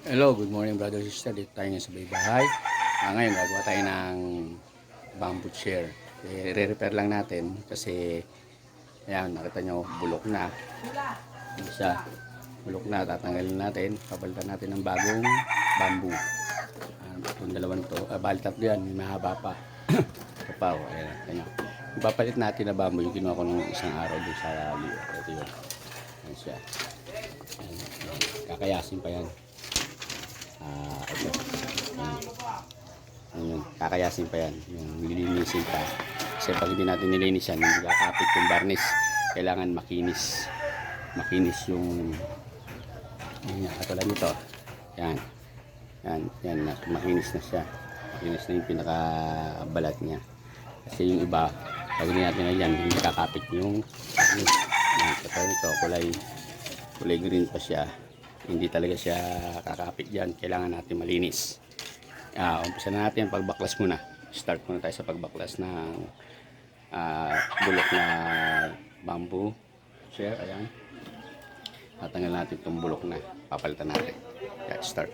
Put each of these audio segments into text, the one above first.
Hello, good morning brother sister. Dito tayo ngayon sa bahay. Ngayon gagawa tayo ng bamboo chair. Re-repair lang natin kasi ayan, nakita nyo bulok na. Isa, bulok na. Tatanggalin natin. Papalitan natin ng bagong bamboo. Itong dalawang to. Bali tatlo yan. May mahaba pa. Ito pa. Ayan, ayan. Ipapalit natin na bamboo. Yung ginawa ko nung isang araw doon sa liyo. Ito yun. Ayan siya. Ayan. Kakayasin pa yan. Ito. Ayun, kakayasin pa yan, yung lilinisin pa kasi pag hindi natin nilinis yan, hindi kakapit yung varnish. Kailangan makinis yung yan, katulad nito yan, makinis na siya, makinis na yung pinakabalat niya kasi yung iba pag hindi natin na yan, hindi kakapit yung varnish. Yan, katulad nito, kulay green pa siya, hindi talaga siya kakapit dyan. Kailangan natin malinis. Umpisa na natin pagbaklas muna. Start muna tayo sa pagbaklas ng bulok na bamboo chair. Ayan, tatanggal natin itong bulok na papalitan natin. Yeah, start.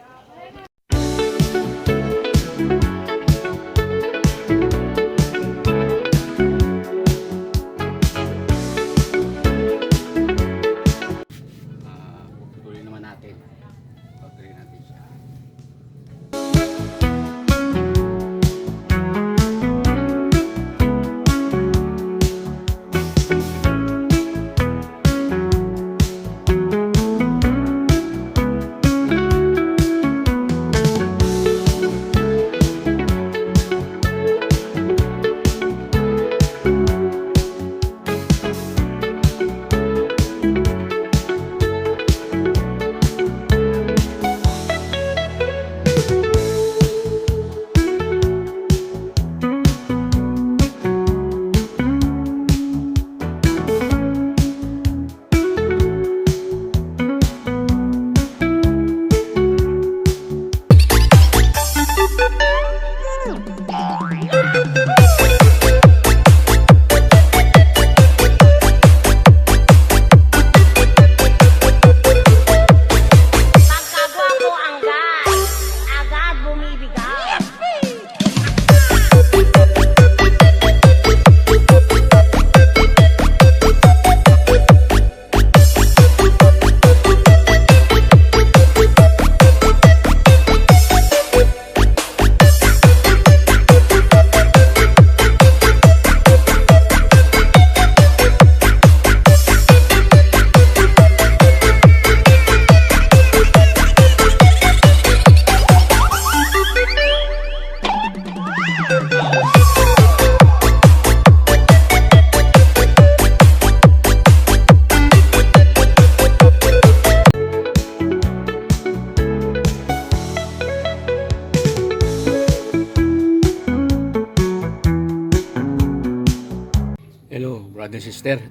Hello brother sister.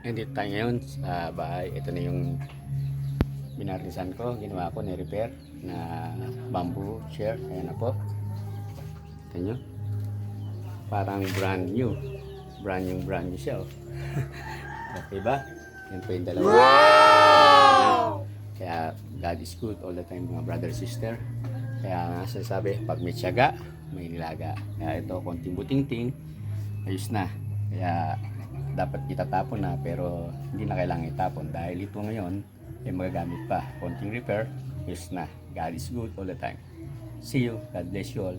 Nandito tayo ngayon sa bahay. Ito na yung binarnisan ko, ginawa ko, ni-repair na bamboo chair. Ayan na po. Ito nyo, parang brand new siya, oh. Okay ba? Yan po yung dalawa. Wow! Kaya God is good all the time mga brother sister. Kaya nga sasabi, pag may tiyaga may nilaga. Kaya ito konting buting-ting, ayos na. Kaya dapat itatapon na, pero hindi na kailangan itapon dahil ito ngayon ay magagamit pa. Konting repair, ayos na. God is good all the time. See you. God bless you all.